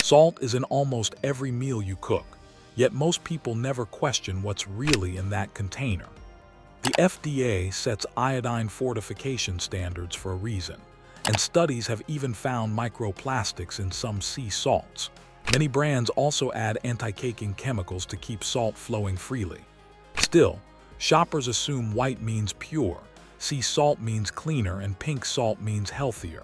Salt is in almost every meal you cook, yet most people never question what's really in that container. The FDA sets iodine fortification standards for a reason, and studies have even found microplastics in some sea salts. Many brands also add anti-caking chemicals to keep salt flowing freely. Still, shoppers assume white means pure, sea salt means cleaner, and pink salt means healthier.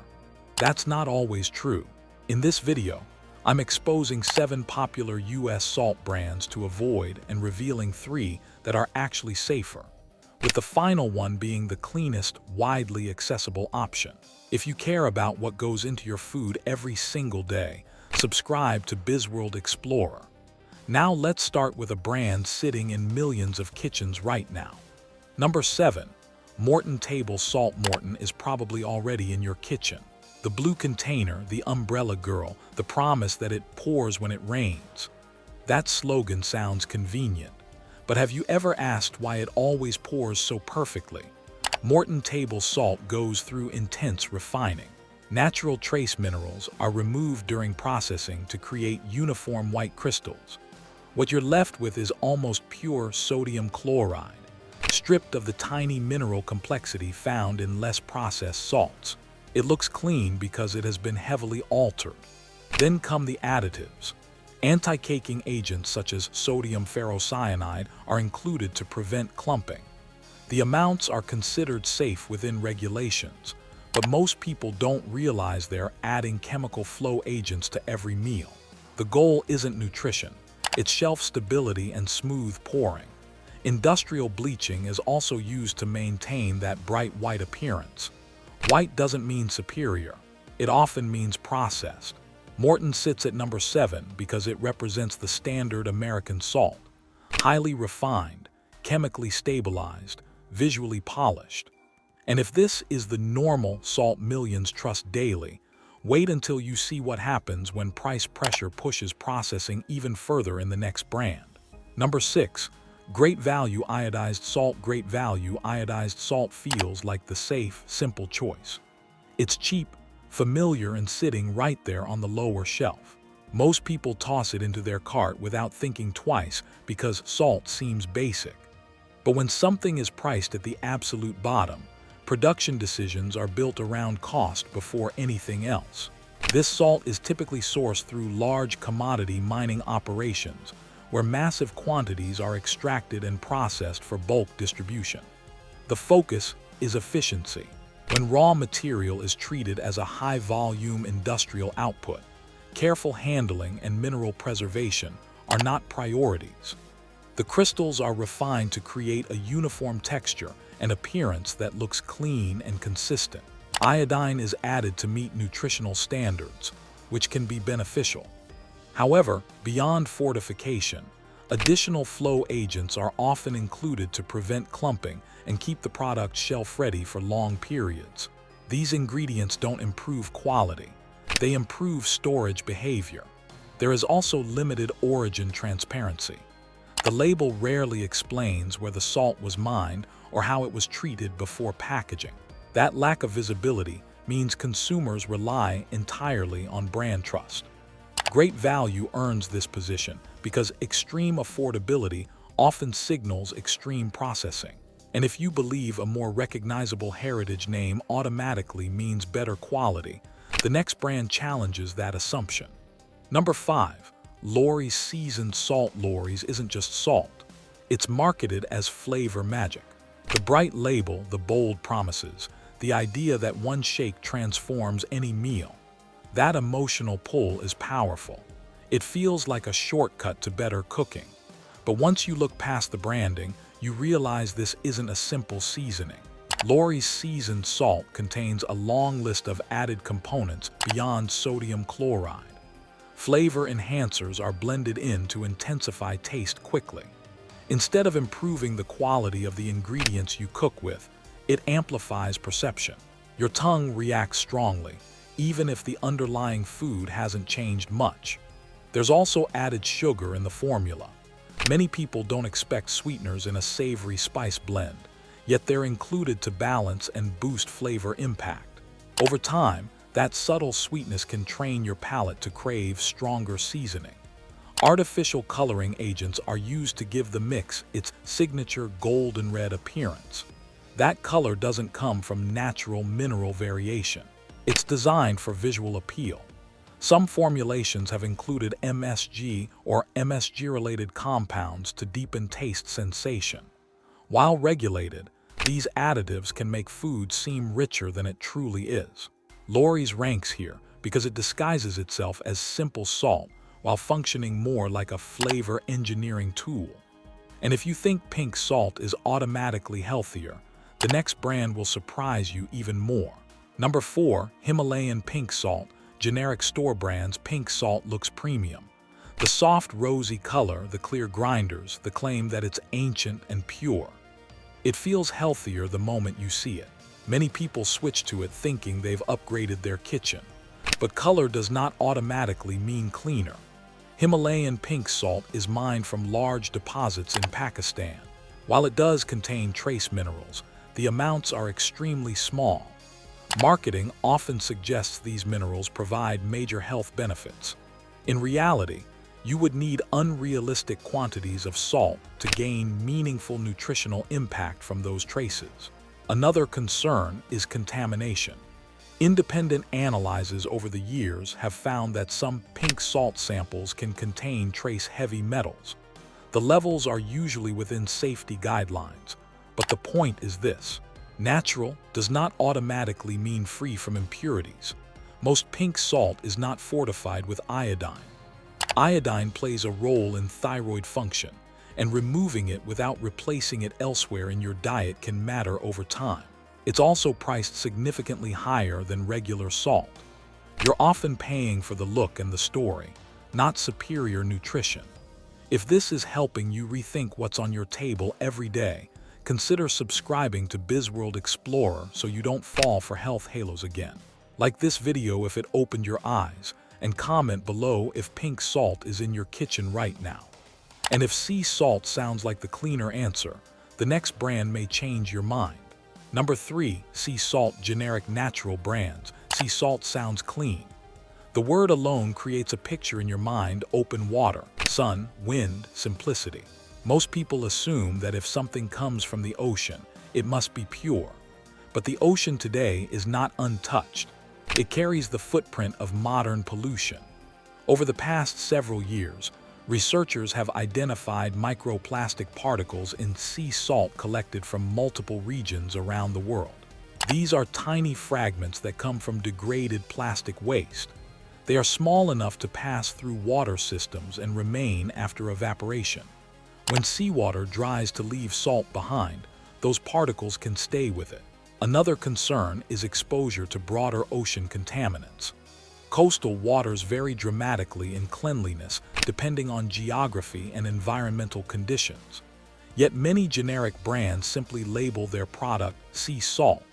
That's not always true. In this video, I'm exposing 7 popular US salt brands to avoid and revealing 3 that are actually safer, with the final one being the cleanest, widely accessible option. If you care about what goes into your food every single day, subscribe to BizWorld Explorer. Now let's start with a brand sitting in millions of kitchens right now. Number 7. Morton Table Salt. Morton is probably already in your kitchen. The blue container, the umbrella girl, the promise that it pours when it rains. That slogan sounds convenient, but have you ever asked why it always pours so perfectly? Morton Table Salt goes through intense refining. Natural trace minerals are removed during processing to create uniform white crystals. What you're left with is almost pure sodium chloride, stripped of the tiny mineral complexity found in less processed salts. It looks clean because it has been heavily altered. Then come the additives. Anti-caking agents such as sodium ferrocyanide are included to prevent clumping. The amounts are considered safe within regulations, but most people don't realize they're adding chemical flow agents to every meal. The goal isn't nutrition, it's shelf stability and smooth pouring. Industrial bleaching is also used to maintain that bright white appearance. White doesn't mean superior, it often means processed. Morton sits at number 7 because it represents the standard American salt. Highly refined, chemically stabilized, visually polished. And if this is the normal salt millions trust daily, wait until you see what happens when price pressure pushes processing even further in the next brand. Number 6. Great Value Iodized Salt. Great Value Iodized Salt feels like the safe, simple choice. It's cheap, familiar, and sitting right there on the lower shelf. Most people toss it into their cart without thinking twice because salt seems basic. But when something is priced at the absolute bottom, production decisions are built around cost before anything else. This salt is typically sourced through large commodity mining operations, where massive quantities are extracted and processed for bulk distribution. The focus is efficiency. When raw material is treated as a high-volume industrial output, careful handling and mineral preservation are not priorities. The crystals are refined to create a uniform texture and appearance that looks clean and consistent. Iodine is added to meet nutritional standards, which can be beneficial. However, beyond fortification, additional flow agents are often included to prevent clumping and keep the product shelf-ready for long periods. These ingredients don't improve quality, they improve storage behavior. There is also limited origin transparency. The label rarely explains where the salt was mined or how it was treated before packaging. That lack of visibility means consumers rely entirely on brand trust. Great Value earns this position because extreme affordability often signals extreme processing. And if you believe a more recognizable heritage name automatically means better quality, the next brand challenges that assumption. Number 5. Lawry's Seasoned Salt. Lawry's isn't just salt. It's marketed as flavor magic. The bright label, the bold promises, the idea that one shake transforms any meal. That emotional pull is powerful. It feels like a shortcut to better cooking. But once you look past the branding, you realize this isn't a simple seasoning. Lawry's Seasoned Salt contains a long list of added components beyond sodium chloride. Flavor enhancers are blended in to intensify taste quickly. Instead of improving the quality of the ingredients you cook with, it amplifies perception. Your tongue reacts strongly, even if the underlying food hasn't changed much. There's also added sugar in the formula. Many people don't expect sweeteners in a savory spice blend, yet they're included to balance and boost flavor impact. Over time, That subtle sweetness can train your palate to crave stronger seasoning. Artificial coloring agents are used to give the mix its signature golden red appearance. That color doesn't come from natural mineral variation. It's designed for visual appeal. Some formulations have included MSG or MSG-related compounds to deepen taste sensation. While regulated, these additives can make food seem richer than it truly is. Lawry's ranks here because it disguises itself as simple salt while functioning more like a flavor engineering tool. And if you think pink salt is automatically healthier, the next brand will surprise you even more. Number 4, Himalayan pink salt. Generic store brands pink salt looks premium. The soft rosy color, the clear grinders, the claim that it's ancient and pure. It feels healthier the moment you see it. Many people switch to it thinking they've upgraded their kitchen. But color does not automatically mean cleaner. Himalayan pink salt is mined from large deposits in Pakistan. While it does contain trace minerals, the amounts are extremely small. Marketing often suggests these minerals provide major health benefits. In reality, you would need unrealistic quantities of salt to gain meaningful nutritional impact from those traces. Another concern is contamination. Independent analyses over the years have found that some pink salt samples can contain trace heavy metals. The levels are usually within safety guidelines, but the point is this: natural does not automatically mean free from impurities. Most pink salt is not fortified with iodine. Iodine plays a role in thyroid function, and removing it without replacing it elsewhere in your diet can matter over time. It's also priced significantly higher than regular salt. You're often paying for the look and the story, not superior nutrition. If this is helping you rethink what's on your table every day, consider subscribing to BizWorld Explorer so you don't fall for health halos again. Like this video if it opened your eyes, and comment below if pink salt is in your kitchen right now. And if sea salt sounds like the cleaner answer, the next brand may change your mind. Number 3, sea salt. Generic natural brands. Sea salt sounds clean. The word alone creates a picture in your mind: open water, sun, wind, simplicity. Most people assume that if something comes from the ocean, it must be pure. But the ocean today is not untouched. It carries the footprint of modern pollution. Over the past several years, researchers have identified microplastic particles in sea salt collected from multiple regions around the world. These are tiny fragments that come from degraded plastic waste. They are small enough to pass through water systems and remain after evaporation. When seawater dries to leave salt behind, those particles can stay with it. Another concern is exposure to broader ocean contaminants. Coastal waters vary dramatically in cleanliness depending on geography and environmental conditions. Yet many generic brands simply label their product sea salt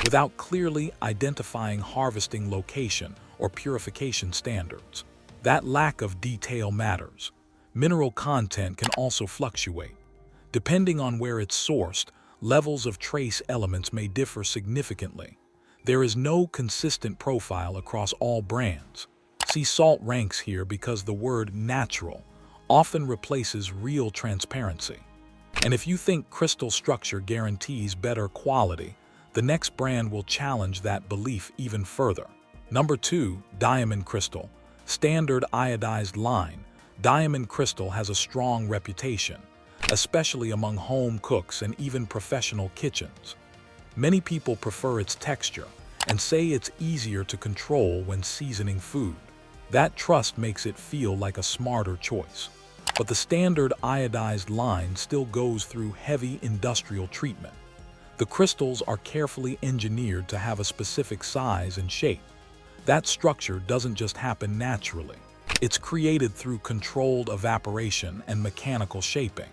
without clearly identifying harvesting location or purification standards. That lack of detail matters. Mineral content can also fluctuate. Depending on where it's sourced, levels of trace elements may differ significantly. There is no consistent profile across all brands. Sea salt ranks here because the word natural often replaces real transparency. And if you think crystal structure guarantees better quality, the next brand will challenge that belief even further. Number 2, diamond crystal. Standard iodized line. Diamond crystal has a strong reputation, especially among home cooks and even professional kitchens. Many people prefer its texture and say it's easier to control when seasoning food. That trust makes it feel like a smarter choice. But the standard iodized line still goes through heavy industrial treatment. The crystals are carefully engineered to have a specific size and shape. That structure doesn't just happen naturally. It's created through controlled evaporation and mechanical shaping.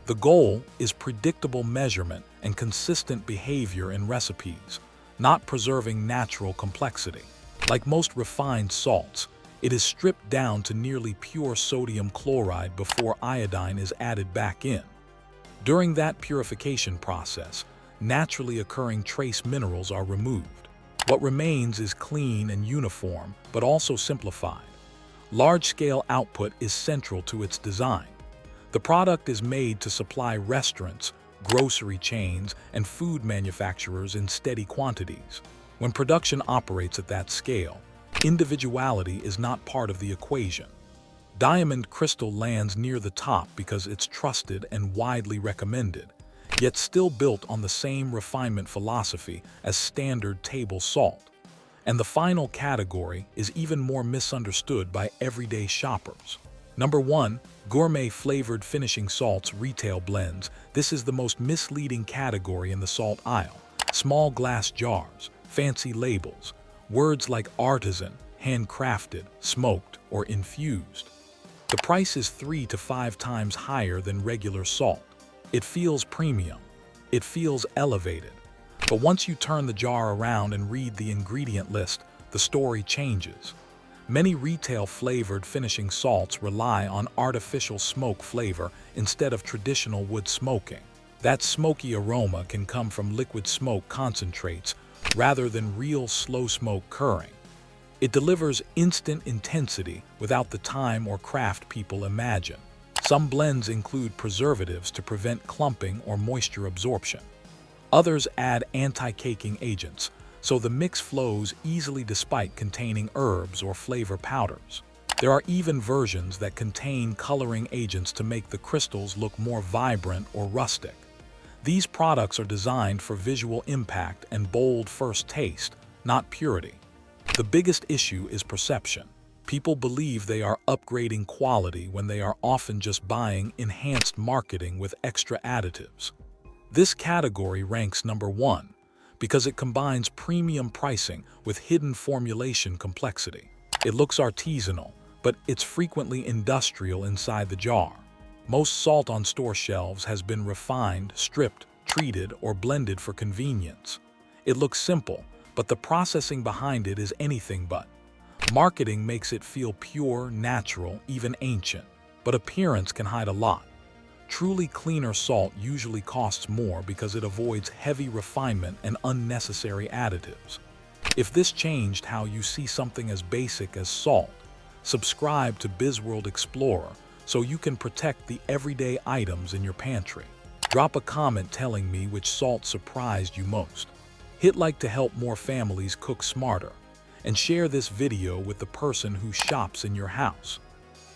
The goal is predictable measurement and consistent behavior in recipes, not preserving natural complexity. Like most refined salts, it is stripped down to nearly pure sodium chloride before iodine is added back in. During that purification process, naturally occurring trace minerals are removed. What remains is clean and uniform, but also simplified. Large-scale output is central to its design. The product is made to supply restaurants, grocery chains, and food manufacturers in steady quantities. When production operates at that scale, individuality is not part of the equation. Diamond crystal lands near the top because it's trusted and widely recommended, yet still built on the same refinement philosophy as standard table salt. And the final category is even more misunderstood by everyday shoppers. Number 1. Gourmet flavored finishing salts retail blends. This is the most misleading category in the salt aisle. Small glass jars, fancy labels, words like artisan, handcrafted, smoked, or infused. The price is 3 to 5 times higher than regular salt. It feels premium. It feels elevated. But once you turn the jar around and read the ingredient list, the story changes. Many retail-flavored finishing salts rely on artificial smoke flavor instead of traditional wood smoking. That smoky aroma can come from liquid smoke concentrates rather than real slow smoke curing. It delivers instant intensity without the time or craft people imagine. Some blends include preservatives to prevent clumping or moisture absorption. Others add anti-caking agents, so the mix flows easily despite containing herbs or flavor powders. There are even versions that contain coloring agents to make the crystals look more vibrant or rustic. These products are designed for visual impact and bold first taste, not purity. The biggest issue is perception. People believe they are upgrading quality when they are often just buying enhanced marketing with extra additives. This category ranks number 1 because it combines premium pricing with hidden formulation complexity. It looks artisanal, but it's frequently industrial inside the jar. Most salt on store shelves has been refined, stripped, treated, or blended for convenience. It looks simple, but the processing behind it is anything but. Marketing makes it feel pure, natural, even ancient, but appearance can hide a lot. Truly cleaner salt usually costs more because it avoids heavy refinement and unnecessary additives. If this changed how you see something as basic as salt, subscribe to BizWorld Explorer so you can protect the everyday items in your pantry. Drop a comment telling me which salt surprised you most. Hit like to help more families cook smarter, and share this video with the person who shops in your house.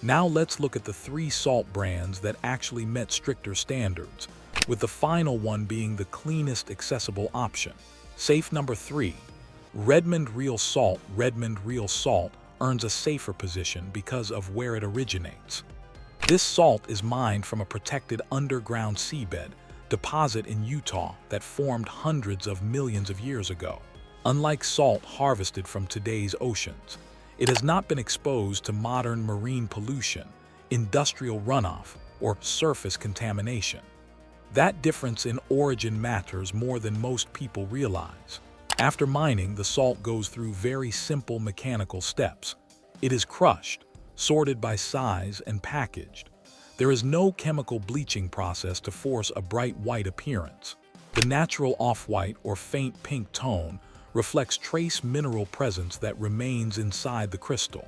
Now let's look at the 3 salt brands that actually met stricter standards, with the final one being the cleanest accessible option. Safe number 3. Redmond Real Salt. Redmond Real Salt earns a safer position because of where it originates. This salt is mined from a protected underground seabed deposit in Utah that formed hundreds of millions of years ago. Unlike salt harvested from today's oceans, it has not been exposed to modern marine pollution, industrial runoff, or surface contamination. That difference in origin matters more than most people realize. After mining, the salt goes through very simple mechanical steps. It is crushed, sorted by size, and packaged. There is no chemical bleaching process to force a bright white appearance. The natural off-white or faint pink tone reflects trace mineral presence that remains inside the crystal.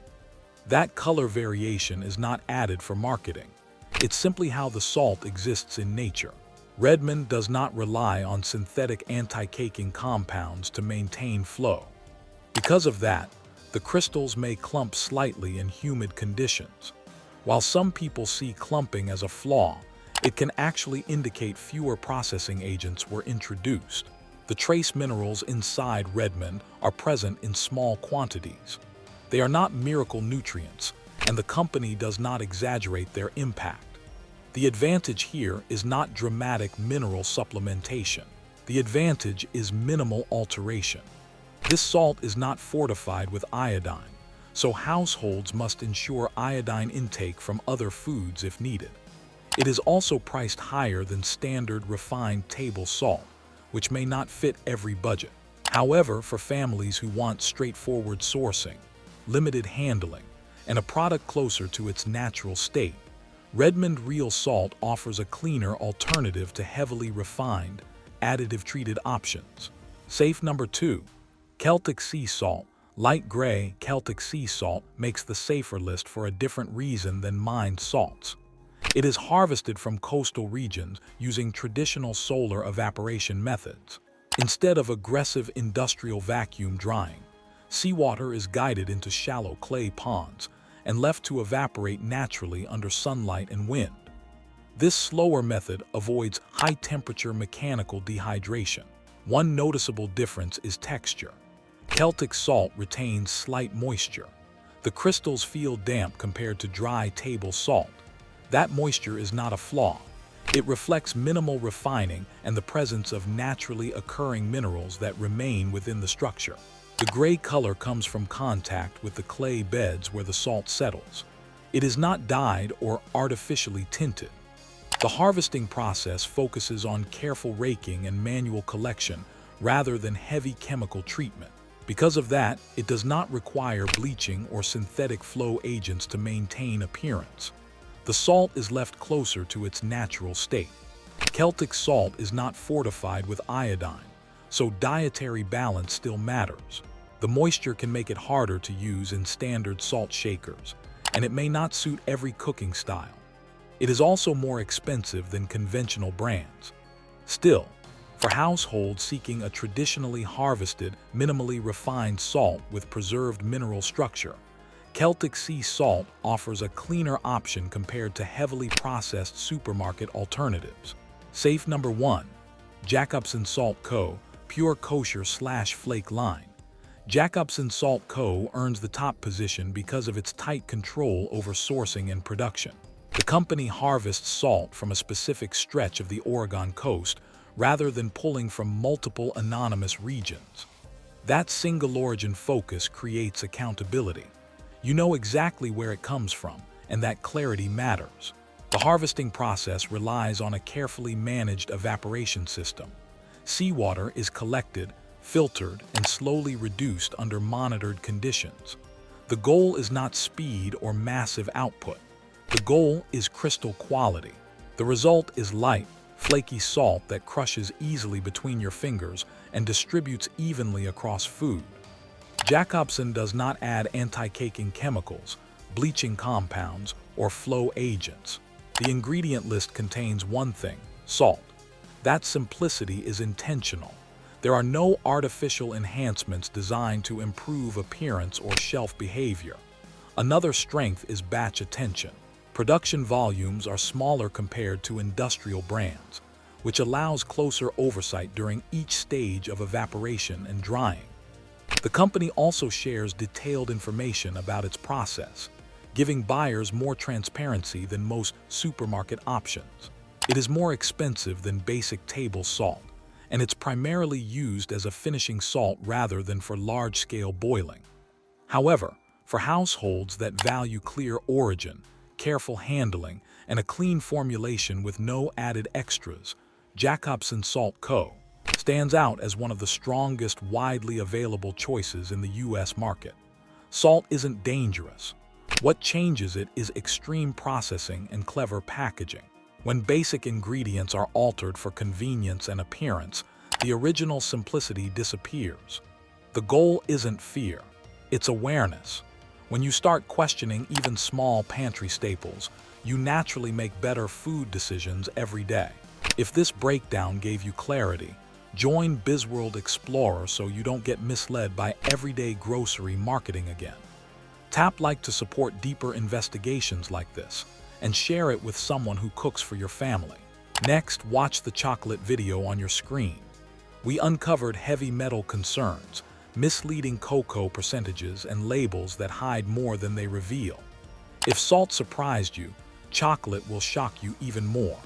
That color variation is not added for marketing. It's simply how the salt exists in nature. Redmond does not rely on synthetic anti-caking compounds to maintain flow. Because of that, the crystals may clump slightly in humid conditions. While some people see clumping as a flaw, it can actually indicate fewer processing agents were introduced. The trace minerals inside Redmond are present in small quantities. They are not miracle nutrients, and the company does not exaggerate their impact. The advantage here is not dramatic mineral supplementation. The advantage is minimal alteration. This salt is not fortified with iodine, so households must ensure iodine intake from other foods if needed. It is also priced higher than standard refined table salt, which may not fit every budget. However, for families who want straightforward sourcing, limited handling, and a product closer to its natural state, Redmond Real Salt offers a cleaner alternative to heavily refined, additive-treated options. Safe number 2. Celtic sea salt. Light gray Celtic sea salt makes the safer list for a different reason than mined salts. It is harvested from coastal regions using traditional solar evaporation methods. Instead of aggressive industrial vacuum drying, seawater is guided into shallow clay ponds and left to evaporate naturally under sunlight and wind. This slower method avoids high-temperature mechanical dehydration. One noticeable difference is texture. Celtic salt retains slight moisture. The crystals feel damp compared to dry table salt. That moisture is not a flaw. It reflects minimal refining and the presence of naturally occurring minerals that remain within the structure. The gray color comes from contact with the clay beds where the salt settles. It is not dyed or artificially tinted. The harvesting process focuses on careful raking and manual collection rather than heavy chemical treatment. Because of that, it does not require bleaching or synthetic flow agents to maintain appearance. The salt is left closer to its natural state. Celtic salt is not fortified with iodine, so dietary balance still matters. The moisture can make it harder to use in standard salt shakers, and it may not suit every cooking style. It is also more expensive than conventional brands. Still, for households seeking a traditionally harvested, minimally refined salt with preserved mineral structure, Celtic sea salt offers a cleaner option compared to heavily processed supermarket alternatives. Safe number 1. Jacobsen Salt Co. Pure Kosher / Flake Line. Jacobsen Salt Co. earns the top position because of its tight control over sourcing and production. The company harvests salt from a specific stretch of the Oregon coast rather than pulling from multiple anonymous regions. That single-origin focus creates accountability. You know exactly where it comes from, and that clarity matters. The harvesting process relies on a carefully managed evaporation system. Seawater is collected, filtered, and slowly reduced under monitored conditions. The goal is not speed or massive output. The goal is crystal quality. The result is light, flaky salt that crushes easily between your fingers and distributes evenly across food. Jacobsen does not add anti-caking chemicals, bleaching compounds, or flow agents. The ingredient list contains one thing: salt. That simplicity is intentional. There are no artificial enhancements designed to improve appearance or shelf behavior. Another strength is batch attention. Production volumes are smaller compared to industrial brands, which allows closer oversight during each stage of evaporation and drying. The company also shares detailed information about its process, giving buyers more transparency than most supermarket options. It is more expensive than basic table salt, and it's primarily used as a finishing salt rather than for large-scale boiling. However, for households that value clear origin, careful handling, and a clean formulation with no added extras, Jacobsen Salt Co. stands out as one of the strongest widely available choices in the U.S. market. Salt isn't dangerous. What changes it is extreme processing and clever packaging. When basic ingredients are altered for convenience and appearance, the original simplicity disappears. The goal isn't fear, it's awareness. When you start questioning even small pantry staples, you naturally make better food decisions every day. If this breakdown gave you clarity, join BizWorld Explorer so you don't get misled by everyday grocery marketing again. Tap like to support deeper investigations like this, and share it with someone who cooks for your family. Next, watch the chocolate video on your screen. We uncovered heavy metal concerns, misleading cocoa percentages, and labels that hide more than they reveal. If salt surprised you, chocolate will shock you even more.